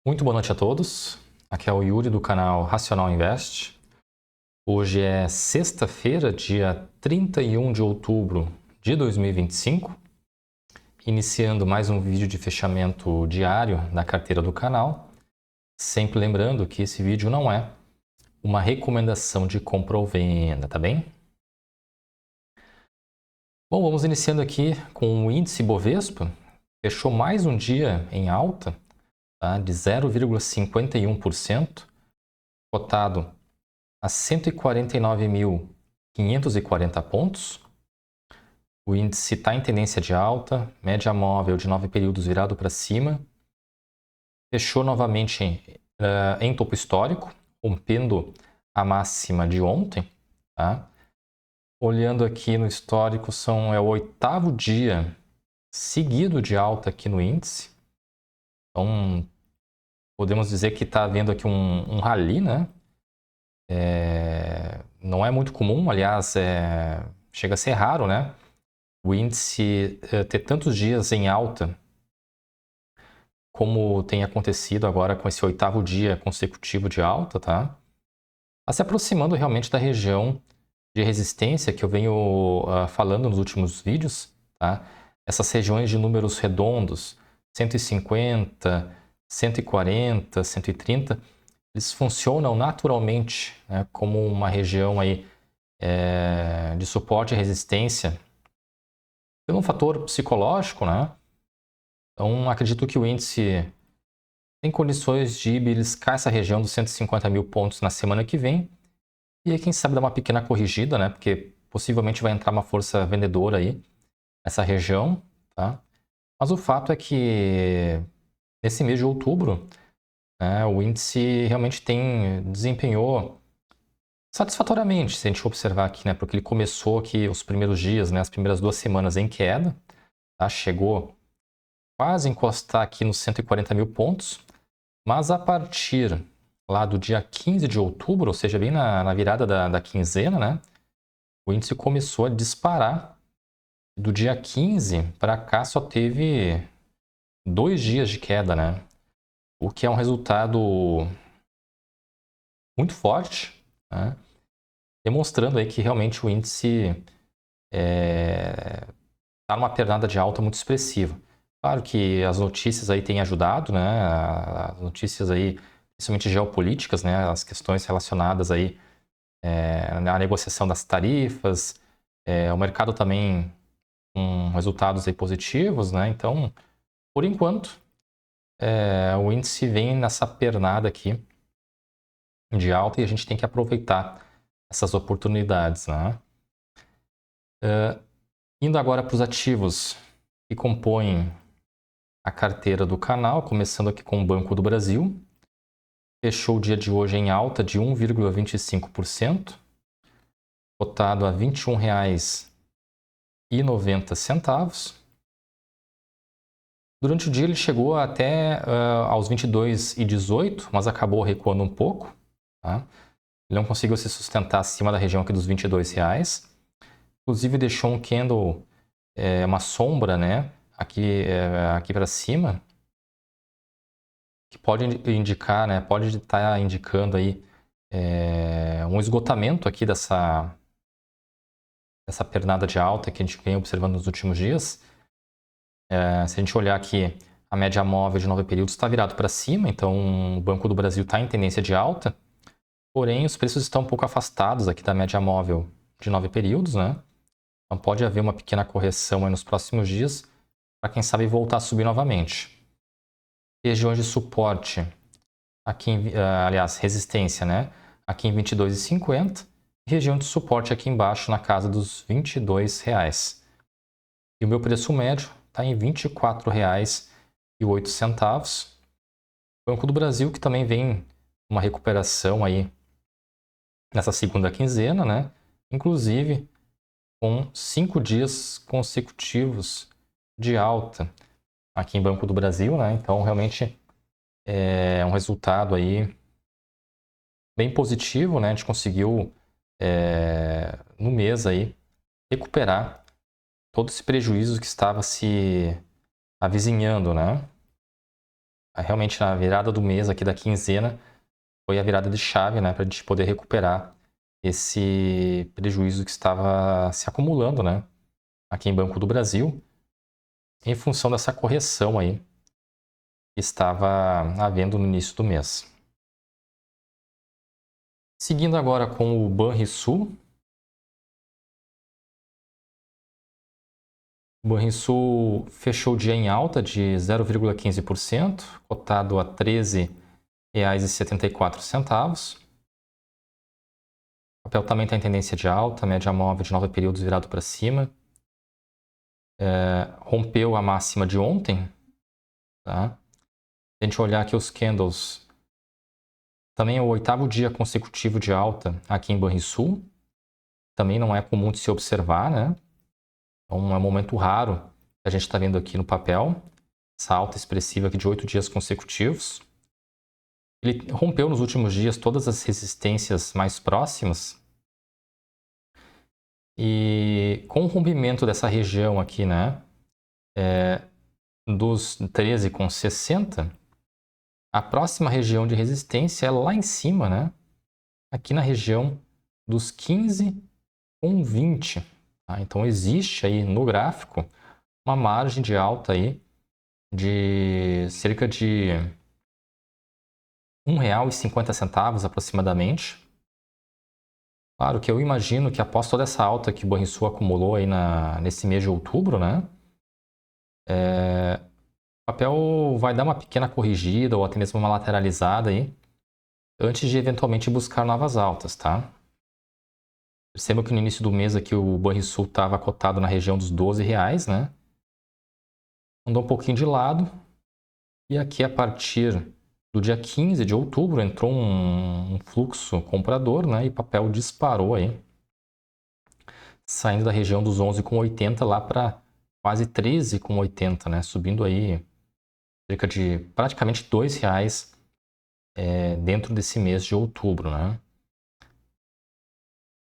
Muito boa noite a todos. Aqui é o Yuri do canal Racional Invest. Hoje é sexta-feira, dia 31 de outubro de 2025. Iniciando mais um vídeo de fechamento diário da carteira do canal. Sempre lembrando que esse vídeo não é uma recomendação de compra ou venda, tá bem? Bom, vamos iniciando aqui com o índice Bovespa. Fechou mais um dia em alta, tá? De 0,51%, cotado a 149.540 pontos. O índice está em tendência de alta, média móvel de 9 períodos virado para cima. Fechou novamente em topo histórico, rompendo a máxima de ontem. Tá? Olhando aqui no histórico, é o 8º dia seguido de alta aqui no índice. Então, podemos dizer que está havendo aqui um rally, né? Não é muito comum, aliás, chega a ser raro, né? O índice ter tantos dias em alta, como tem acontecido agora com esse 8º dia consecutivo de alta, tá? Está se aproximando realmente da região de resistência que eu venho falando nos últimos vídeos, tá? Essas regiões de números redondos, 150, 140, 130, eles funcionam naturalmente, né, como uma região aí, de suporte e resistência pelo um fator psicológico, né? Então, acredito que o índice tem condições de beliscar essa região dos 150 mil pontos na semana que vem. E aí, quem sabe, dar uma pequena corrigida, né? Porque possivelmente vai entrar uma força vendedora aí nessa região, tá? Mas o fato é que nesse mês de outubro, né, o índice realmente desempenhou satisfatoriamente, se a gente observar aqui, né? Porque ele começou aqui os primeiros dias, né? As primeiras 2 semanas em queda, tá? Chegou quase encostar aqui nos 140 mil pontos, mas a partir lá do dia 15 de outubro, ou seja, bem na virada da quinzena, né, o índice começou a disparar. Do dia 15 para cá só teve 2 dias de queda, né, o que é um resultado muito forte, né, demonstrando aí que realmente o índice está numa pernada de alta muito expressiva. Claro que as notícias aí têm ajudado, né? As notícias aí, principalmente geopolíticas, né? As questões relacionadas aí à negociação das tarifas, o mercado também com resultados aí positivos, né? Então, por enquanto, o índice vem nessa pernada aqui de alta e a gente tem que aproveitar essas oportunidades, né? Indo agora para os ativos que compõem a carteira do canal, começando aqui com o Banco do Brasil. Fechou o dia de hoje em alta de 1,25%, cotado a R$ 21,90. Durante o dia ele chegou até aos 22,18, mas acabou recuando um pouco. Tá? Ele não conseguiu se sustentar acima da região aqui dos R$ 22. Inclusive deixou um candle, uma sombra, né, aqui para cima, que pode indicar, né, pode estar indicando aí um esgotamento aqui dessa pernada de alta que a gente vem observando nos últimos dias. Se a gente olhar aqui, a média móvel de 9 períodos está virado para cima, então o Banco do Brasil está em tendência de alta, porém os preços estão um pouco afastados aqui da média móvel de 9 períodos, né? Então pode haver uma pequena correção aí nos próximos dias, para quem sabe voltar a subir novamente. Regiões de suporte, aqui aliás, resistência, né? Aqui em 22,50, região de suporte aqui embaixo na casa dos R$ 22. E o meu preço médio está em R$ 24,08. Banco do Brasil, que também vem uma recuperação aí nessa segunda quinzena, né? Inclusive com 5 dias consecutivos de alta aqui em Banco do Brasil, né? Então, realmente é um resultado aí bem positivo, né? A gente conseguiu, no mês aí, recuperar todo esse prejuízo que estava se avizinhando, né? realmente a virada do mês aqui da quinzena foi a virada de chave, né, para a gente poder recuperar esse prejuízo que estava se acumulando, né, aqui em Banco do Brasil, em função dessa correção aí que estava havendo no início do mês. Seguindo agora com o Banrisul. O Banrisul fechou o dia em alta de 0,15%, cotado a R$ 13,74. O papel também está em tendência de alta, média móvel de 9 períodos virado para cima. Rompeu a máxima de ontem. Tá? Se a gente olhar aqui os candles, também é o 8º dia consecutivo de alta aqui em Banrisul. Também não é comum de se observar, né? Então é um momento raro que a gente está vendo aqui no papel. Essa alta expressiva aqui de 8 dias consecutivos. Ele rompeu nos últimos dias todas as resistências mais próximas. E com o rompimento dessa região aqui, né, dos 13,60, a próxima região de resistência é lá em cima, né, aqui na região dos 15,20. Tá? Então existe aí no gráfico uma margem de alta aí de cerca de R$ 1,50 aproximadamente. Claro que eu imagino que após toda essa alta que o Banrisul acumulou aí nesse mês de outubro, né? O papel vai dar uma pequena corrigida ou até mesmo uma lateralizada aí, antes de eventualmente buscar novas altas, tá? Perceba que no início do mês aqui o Banrisul estava cotado na região dos R$ 12, né? Andou um pouquinho de lado. E aqui a partir do dia 15 de outubro entrou um fluxo comprador, né? E o papel disparou aí, saindo da região dos 11,80 lá para quase 13,80, né? Subindo aí cerca de praticamente R$ 2 dentro desse mês de outubro, né?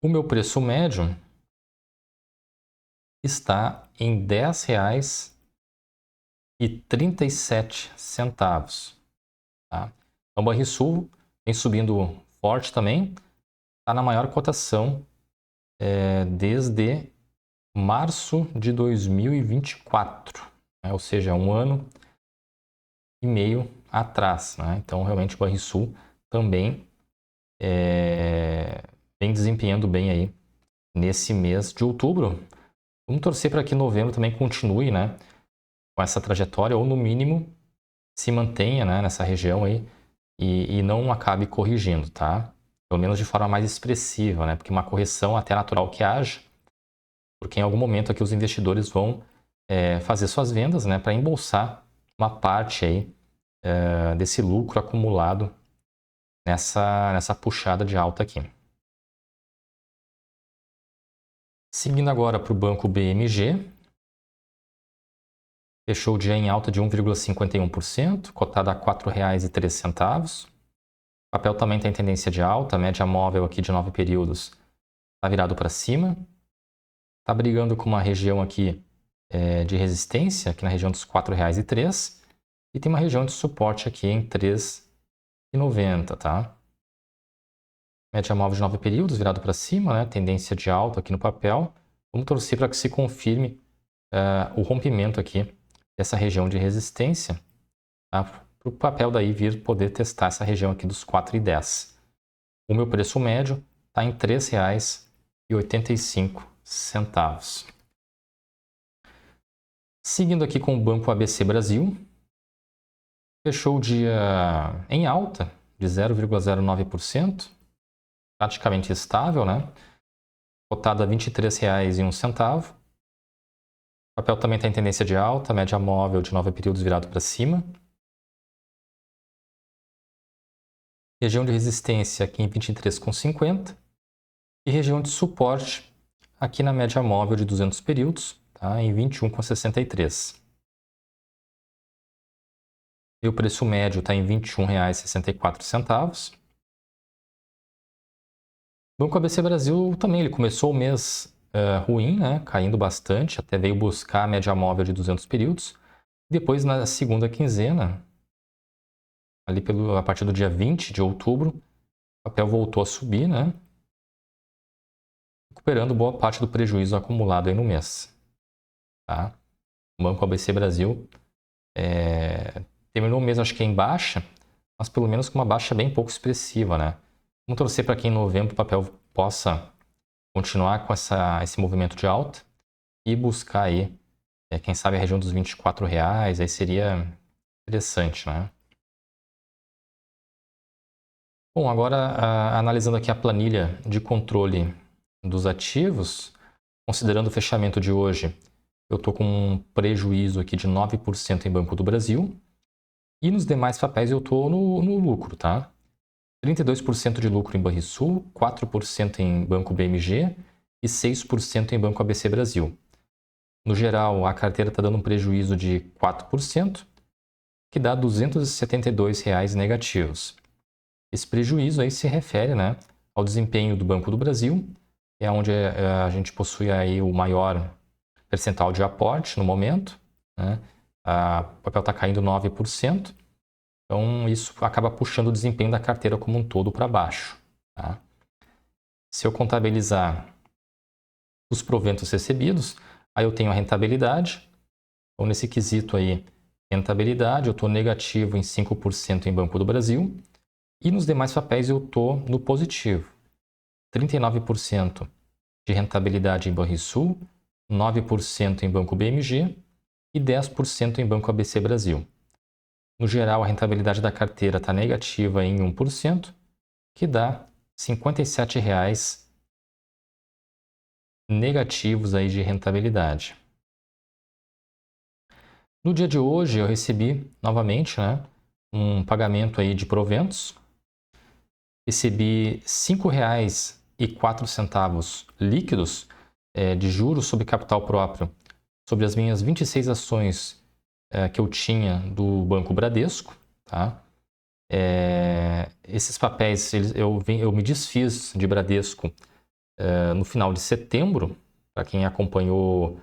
O meu preço médio está em R$ 10,37. Tá? Então, o Banrisul vem subindo forte também, está na maior cotação desde março de 2024, né? Ou seja, 1 ano e meio atrás. Né? Então, realmente, o Banrisul também vem desempenhando bem aí nesse mês de outubro. Vamos torcer para que novembro também continue, né, com essa trajetória, ou no mínimo se mantenha, né, nessa região aí e não acabe corrigindo, tá? Pelo menos de forma mais expressiva, né? Porque uma correção até natural que haja, porque em algum momento aqui os investidores vão fazer suas vendas, né, para embolsar uma parte aí desse lucro acumulado nessa puxada de alta aqui. Seguindo agora para o banco BMG, fechou o dia em alta de 1,51%, cotado a R$ 4,03. O papel também está em tendência de alta, a média móvel aqui de 9 períodos está virado para cima. Está brigando com uma região aqui de resistência, aqui na região dos R$ 4,03. E tem uma região de suporte aqui em R$ 3,90, tá? Média móvel de 9 períodos virado para cima, né? Tendência de alta aqui no papel. Vamos torcer para que se confirme o rompimento aqui dessa região de resistência, tá? Para o papel daí vir poder testar essa região aqui dos 4,10. O meu preço médio está em R$ 3,85. Seguindo aqui com o Banco ABC Brasil, fechou o dia em alta de 0,09%, praticamente estável, né? Cotado a R$ 23,01. O papel também está em tendência de alta, média móvel de 9 períodos virado para cima. Região de resistência aqui em 23,50 e região de suporte aqui na média móvel de 200 períodos, tá? Em 21,63. E o preço médio está em R$ 21,64. O Banco ABC Brasil também ele começou o mês ruim, né? Caindo bastante, até veio buscar a média móvel de 200 períodos. Depois, na segunda quinzena, ali a partir do dia 20 de outubro, o papel voltou a subir, né? Recuperando boa parte do prejuízo acumulado aí no mês. Tá? O Banco ABC Brasil terminou o mês, acho que em baixa, mas pelo menos com uma baixa bem pouco expressiva, né? Vamos torcer para que em novembro o papel possa continuar com esse movimento de alta e buscar aí, quem sabe, a região dos R$ 24, aí seria interessante, né? Bom, agora analisando aqui a planilha de controle dos ativos, considerando o fechamento de hoje, eu estou com um prejuízo aqui de 9% em Banco do Brasil e nos demais papéis eu estou no lucro, tá? 32% de lucro em Banrisul, 4% em Banco BMG e 6% em Banco ABC Brasil. No geral, a carteira está dando um prejuízo de 4%, que dá R$ 272 negativos. Esse prejuízo aí se refere, né, ao desempenho do Banco do Brasil, que é onde a gente possui aí o maior percentual de aporte no momento, né? O papel está caindo 9%, então isso acaba puxando o desempenho da carteira como um todo para baixo. Tá? Se eu contabilizar os proventos recebidos, aí eu tenho a rentabilidade. Então, nesse quesito aí, rentabilidade, eu estou negativo em 5% em Banco do Brasil. E nos demais papéis eu estou no positivo. 39% de rentabilidade em Banrisul, 9% em Banco BMG e 10% em Banco ABC Brasil. No geral, a rentabilidade da carteira está negativa em 1%, que dá R$ 57 negativos aí de rentabilidade. No dia de hoje, eu recebi novamente, né, um pagamento aí de proventos. Recebi R$ 5,04 líquidos de juros sobre capital próprio sobre as minhas 26 ações que eu tinha do Banco Bradesco. Tá? Esses papéis eu me desfiz de Bradesco no final de setembro. Para quem acompanha o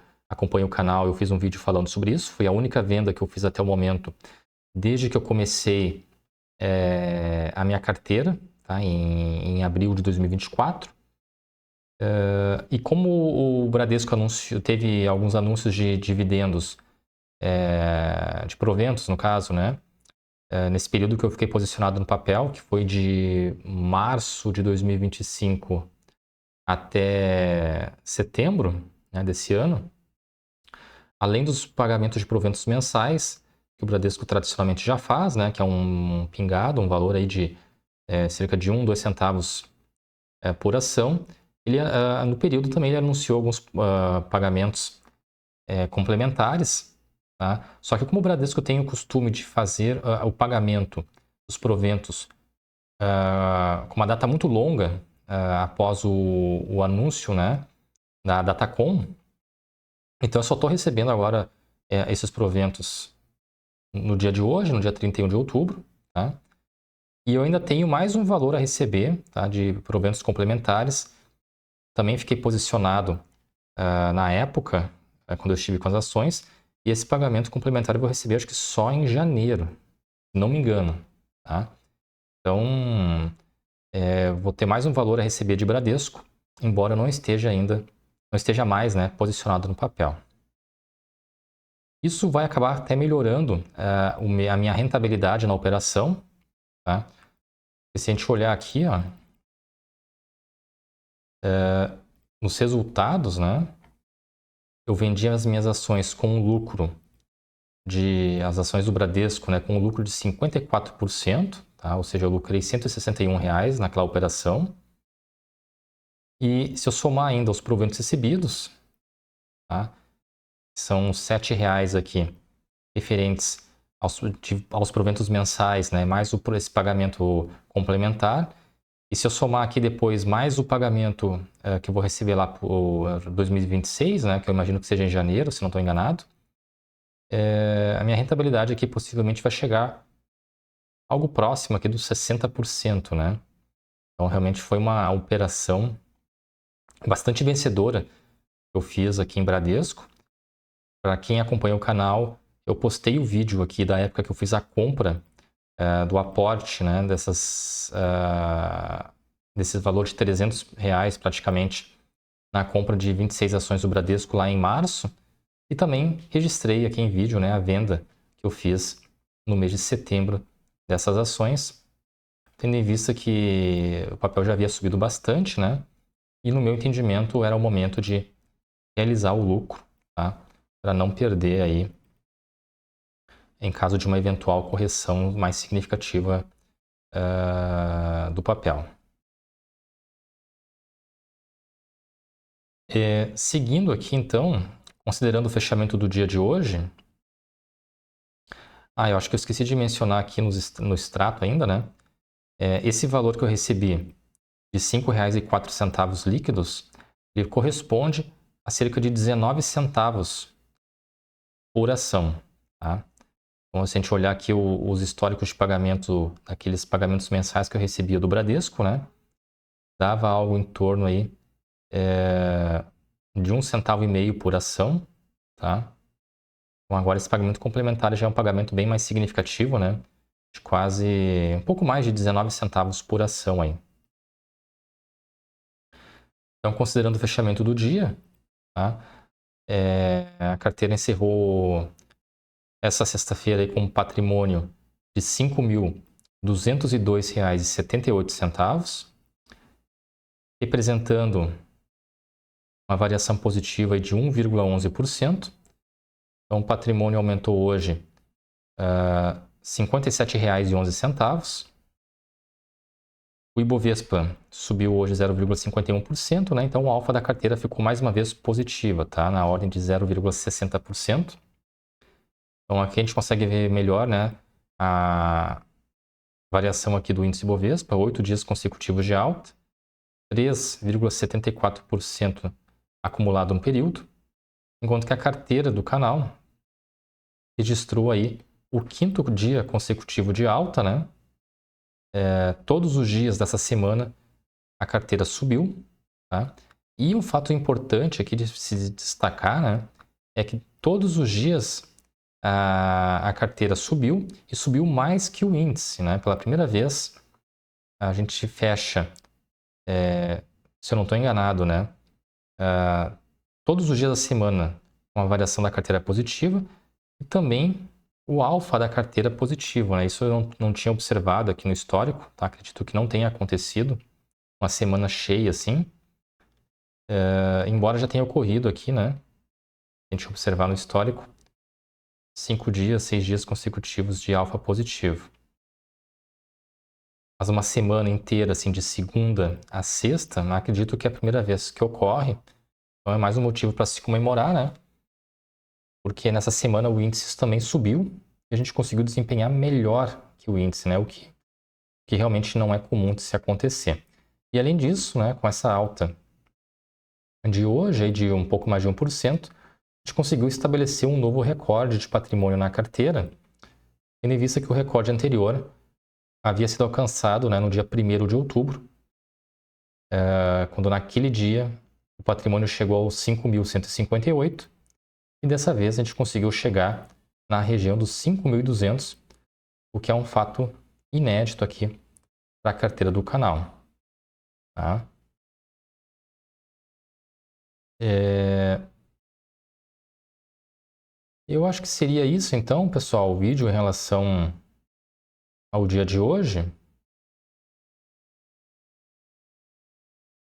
canal, eu fiz um vídeo falando sobre isso. Foi a única venda que eu fiz até o momento, desde que eu comecei a minha carteira, tá? em abril de 2024. E como o Bradesco teve alguns anúncios de dividendos, de proventos, no caso, né? Nesse período que eu fiquei posicionado no papel, que foi de março de 2025 até setembro, né, desse ano, além dos pagamentos de proventos mensais, que o Bradesco tradicionalmente já faz, né, que é um pingado, um valor aí de cerca de 2 centavos por ação, ele, no período também ele anunciou alguns pagamentos complementares. Tá? Só que como o Bradesco tem o costume de fazer o pagamento dos proventos com uma data muito longa após o anúncio, né, da Datacom, então eu só estou recebendo agora esses proventos no dia de hoje, no dia 31 de outubro. Tá? E eu ainda tenho mais um valor a receber, tá, de proventos complementares. Também fiquei posicionado na época, quando eu estive com as ações, e esse pagamento complementar eu vou receber acho que só em janeiro, se não me engano. Tá? Então, vou ter mais um valor a receber de Bradesco, embora eu não esteja mais, né, posicionado no papel. Isso vai acabar até melhorando a minha rentabilidade na operação. Tá? E se a gente olhar aqui, ó, nos resultados, né, eu vendi as minhas ações com um lucro as ações do Bradesco, né, com um lucro de 54%, tá? Ou seja, eu lucrei R$ 161 naquela operação. E se eu somar ainda os proventos recebidos, tá? São R$ 7 aqui, referentes aos proventos mensais, né, mais esse pagamento complementar. E se eu somar aqui depois mais o pagamento que eu vou receber lá por 2026, né, que eu imagino que seja em janeiro, se não estou enganado, a minha rentabilidade aqui possivelmente vai chegar algo próximo aqui dos 60%, né? Então realmente foi uma operação bastante vencedora que eu fiz aqui em Bradesco. Para quem acompanha o canal, eu postei o vídeo aqui da época que eu fiz a compra do aporte, né, desse valor de R$300 praticamente na compra de 26 ações do Bradesco lá em março. E também registrei aqui em vídeo, né, a venda que eu fiz no mês de setembro dessas ações, tendo em vista que o papel já havia subido bastante, né? E no meu entendimento era o momento de realizar o lucro, tá? Para não perder aí em caso de uma eventual correção mais significativa do papel. Seguindo aqui então, considerando o fechamento do dia de hoje, eu acho que eu esqueci de mencionar aqui no extrato ainda, né? Esse valor que eu recebi de R$ 5,04 líquidos, ele corresponde a cerca de 19 centavos por ação, tá? Então, se a gente olhar aqui os históricos de pagamento, aqueles pagamentos mensais que eu recebia do Bradesco, né? Dava algo em torno aí de 1,5 centavo por ação, tá? Então, agora esse pagamento complementar já é um pagamento bem mais significativo, né? De quase um pouco mais de 19 centavos por ação aí. Então, considerando o fechamento do dia, tá? A carteira encerrou essa sexta-feira aí com um patrimônio de R$ 5.202,78, representando uma variação positiva de 1,11%. Então, o patrimônio aumentou hoje R$ 57,11. O Ibovespa subiu hoje 0,51%, né? Então o alfa da carteira ficou mais uma vez positiva, tá? Na ordem de 0,60%. Então aqui a gente consegue ver melhor, né, a variação aqui do índice Ibovespa, 8 dias consecutivos de alta, 3,74% acumulado no período, enquanto que a carteira do canal registrou aí o 5º dia consecutivo de alta, né? Todos os dias dessa semana a carteira subiu, tá? E um fato importante aqui de se destacar, né, é que todos os dias a carteira subiu e subiu mais que o índice, né? Pela primeira vez a gente fecha, se eu não estou enganado, né, todos os dias da semana com a variação da carteira positiva e também o alfa da carteira positivo, né? Isso eu não tinha observado aqui no histórico, tá? Acredito que não tenha acontecido uma semana cheia assim, embora já tenha ocorrido aqui, né? A gente observar no histórico, 5 dias, 6 dias consecutivos de alfa positivo. Mas uma semana inteira, assim, de segunda a sexta, não acredito que é a primeira vez que ocorre. Então é mais um motivo para se comemorar, né? Porque nessa semana o índice também subiu e a gente conseguiu desempenhar melhor que o índice, né? O que realmente não é comum de se acontecer. E além disso, né, com essa alta de hoje, aí de um pouco mais de 1%, a gente conseguiu estabelecer um novo recorde de patrimônio na carteira, tendo em vista que o recorde anterior havia sido alcançado, né, no dia 1º de outubro, quando naquele dia o patrimônio chegou aos 5.158, e dessa vez a gente conseguiu chegar na região dos 5.200, o que é um fato inédito aqui para a carteira do canal. Tá? Eu acho que seria isso então, pessoal, o vídeo em relação ao dia de hoje.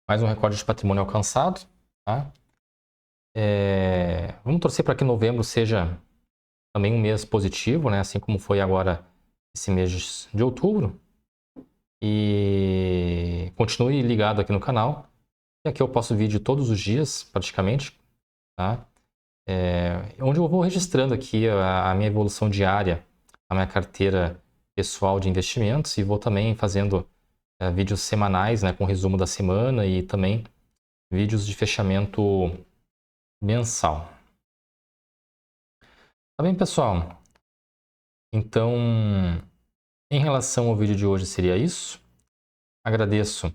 Mais um recorde de patrimônio alcançado. Tá? Vamos torcer para que novembro seja também um mês positivo, né? Assim como foi agora esse mês de outubro. E continue ligado aqui no canal. E aqui eu posto vídeo todos os dias, praticamente. Tá? Onde eu vou registrando aqui a minha evolução diária, a minha carteira pessoal de investimentos, e vou também fazendo vídeos semanais, né, com resumo da semana e também vídeos de fechamento mensal. Tá bem, pessoal? Então, em relação ao vídeo de hoje seria isso. Agradeço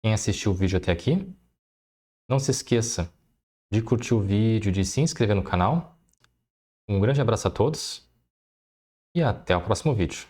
quem assistiu o vídeo até aqui. Não se esqueça de curtir o vídeo, de se inscrever no canal. Um grande abraço a todos e até o próximo vídeo.